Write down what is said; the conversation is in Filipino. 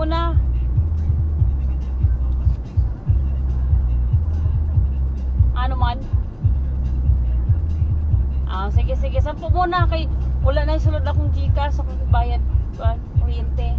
ko na. Ano man? Sige, sige. 10 muna kay wala na yung sulod akong Gcash. Akong bayad. Kuryente.